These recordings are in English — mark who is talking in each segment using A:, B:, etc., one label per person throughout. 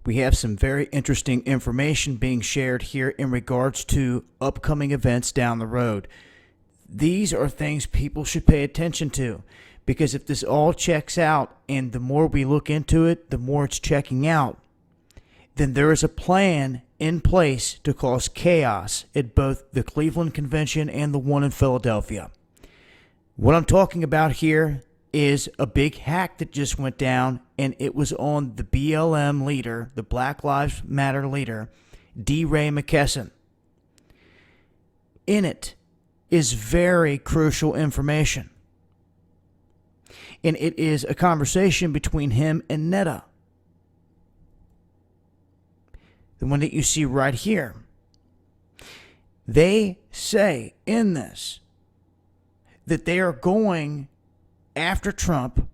A: We have some very interesting information being shared here in regards to upcoming events down the road. These are things people should pay attention to, because if this all checks out, and the more we look into it, the more it's checking out, then there is a plan in place to cause chaos at both the Cleveland Convention and the one in Philadelphia. What I'm talking about here is a big hack that just went down, and it was on the BLM leader, the Black Lives Matter leader, D. Ray McKesson. In it is very crucial information, and it is a conversation between him and Netta, the one that you see right here. They say in this that they are going after Trump,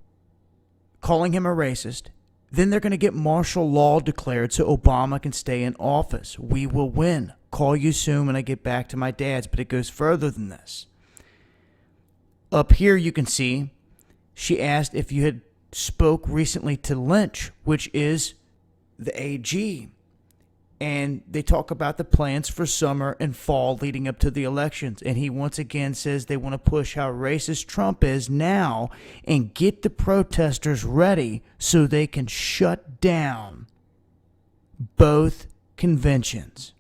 A: calling him a racist. Then they're going to get martial law declared so Obama can stay in office. We will win. Call you soon when I get back to my dad's. But it goes further than this. Up here you can see she asked if you had spoke recently to Lynch, which is the AG. And they talk about the plans for summer and fall leading up to the elections. And he once again says they want to push how racist Trump is now and get the protesters ready so they can shut down both conventions.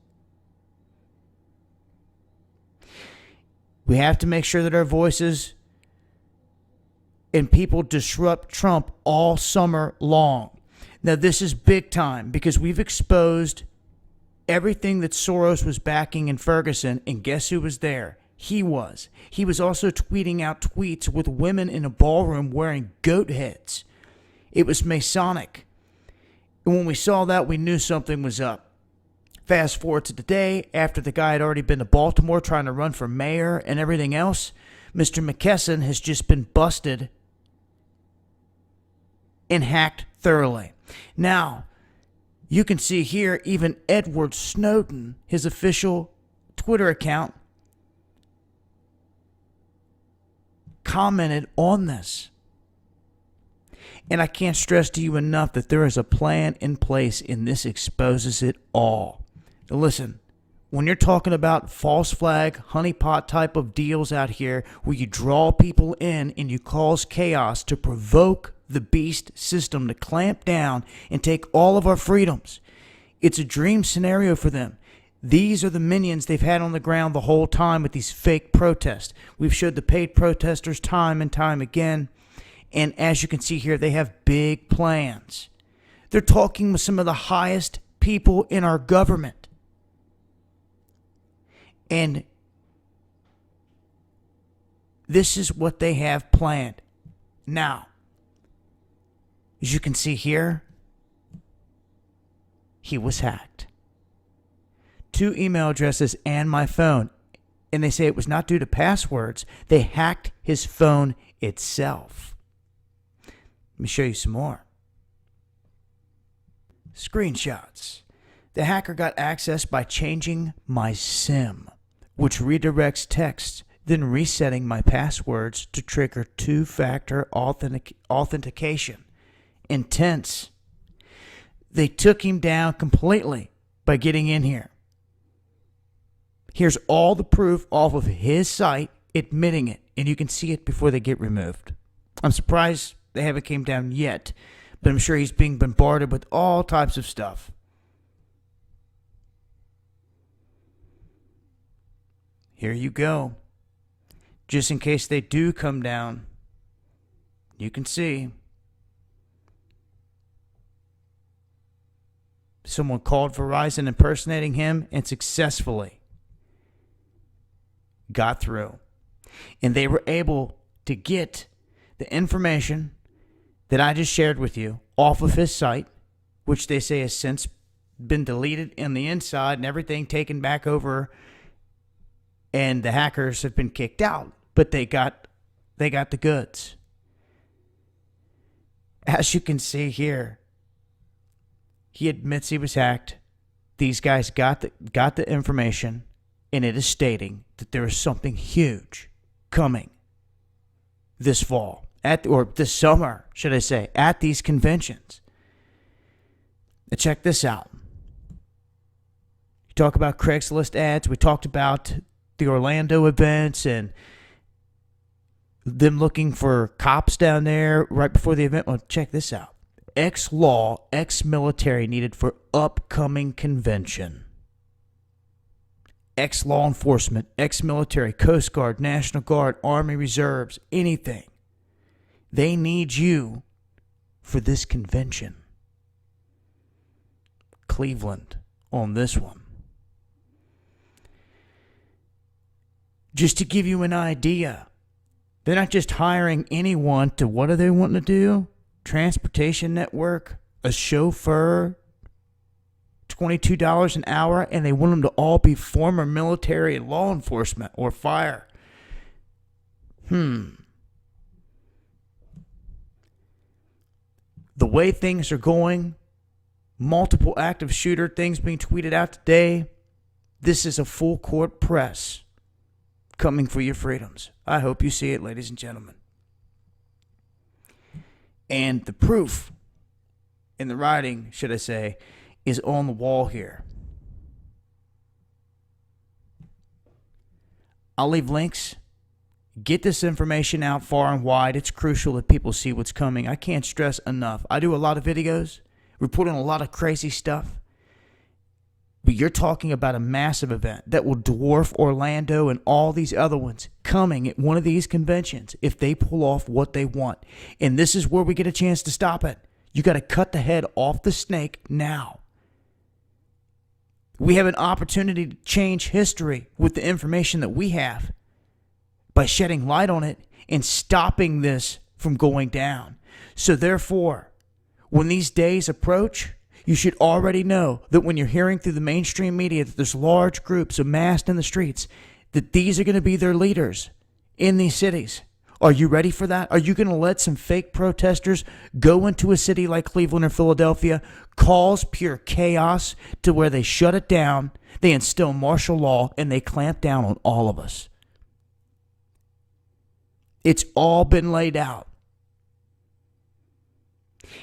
A: We have to make sure that our voices and people disrupt Trump all summer long. Now, this is big time because we've exposed everything that Soros was backing in Ferguson, and guess who was there? He was. He was also tweeting out tweets with women in a ballroom wearing goat heads. It was Masonic. And when we saw that, we knew something was up. Fast forward to today, after the guy had already been to Baltimore trying to run for mayor and everything else, Mr. McKesson has just been busted and hacked thoroughly. Now, you can see here, even Edward Snowden, his official Twitter account, commented on this. And I can't stress to you enough that there is a plan in place, and this exposes it all. Now listen, when you're talking about false flag, honeypot type of deals out here, where you draw people in and you cause chaos to provoke the beast system to clamp down and take all of our freedoms. It's a dream scenario for them. These are the minions they've had on the ground the whole time with these fake protests. We've showed the paid protesters time and time again. And as you can see here, they have big plans. They're talking with some of the highest people in our government. And this is what they have planned. Now, as you can see here, he was hacked. 2 email addresses and my phone. And they say it was not due to passwords. They hacked his phone itself. Let me show you some more. Screenshots. The hacker got access by changing my SIM, which redirects text, then resetting my passwords to trigger 2-factor authentication. Intense. They took him down completely by getting in here. Here's all the proof off of his site admitting it, and you can see it before they get removed. I'm surprised they haven't came down yet, but I'm sure he's being bombarded with all types of stuff. Here you go. Just in case they do come down, you can see. Someone called Verizon impersonating him and successfully got through. And they were able to get the information that I just shared with you off of his site, which they say has since been deleted in the inside and everything taken back over, and the hackers have been kicked out. But they got the goods. As you can see here, he admits he was hacked. These guys got the information, and it is stating that there is something huge coming this fall, or this summer, should I say, at these conventions. Now check this out. You talk about Craigslist ads. We talked about the Orlando events and them looking for cops down there right before the event. Well, check this out. Ex-law, ex-military needed for upcoming convention. Ex-law enforcement, ex-military, Coast Guard, National Guard, Army Reserves, anything. They need you for this convention. Cleveland on this one. Just to give you an idea, they're not just hiring anyone to, what are they wanting to do? Transportation network, a chauffeur, $22 an hour, and they want them to all be former military and law enforcement or fire. The way things are going, multiple active shooter things being tweeted out today, this is a full court press coming for your freedoms. I hope you see it, ladies and gentlemen. And the proof in the writing, should I say, is on the wall here. I'll leave links. Get this information out far and wide. It's crucial that people see what's coming. I can't stress enough. I do a lot of videos, reporting a lot of crazy stuff. But you're talking about a massive event that will dwarf Orlando and all these other ones coming at one of these conventions if they pull off what they want. And this is where we get a chance to stop it. You got to cut the head off the snake now. We have an opportunity to change history with the information that we have by shedding light on it and stopping this from going down. So therefore, when these days approach, you should already know that when you're hearing through the mainstream media that there's large groups amassed in the streets, that these are going to be their leaders in these cities. Are you ready for that? Are you going to let some fake protesters go into a city like Cleveland or Philadelphia, cause pure chaos to where they shut it down, they instill martial law, and they clamp down on all of us? It's all been laid out.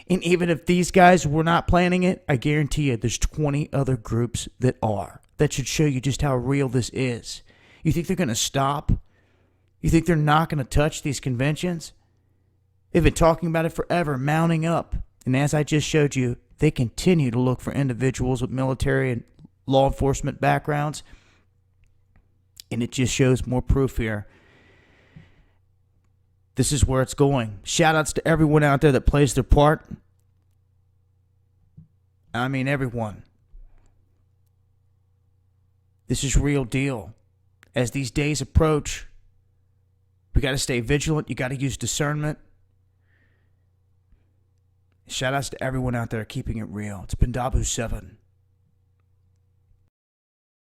A: And even if these guys were not planning it, I guarantee you there's 20 other groups that are. That should show you just how real this is. You think they're going to stop? You think they're not going to touch these conventions? They've been talking about it forever, mounting up. And as I just showed you, they continue to look for individuals with military and law enforcement backgrounds. And it just shows more proof here. This is where it's going. Shout outs to everyone out there that plays their part. I mean, everyone. This is real deal. As these days approach, we got to stay vigilant. You got to use discernment. Shout outs to everyone out there keeping it real. It's been Dabu 7.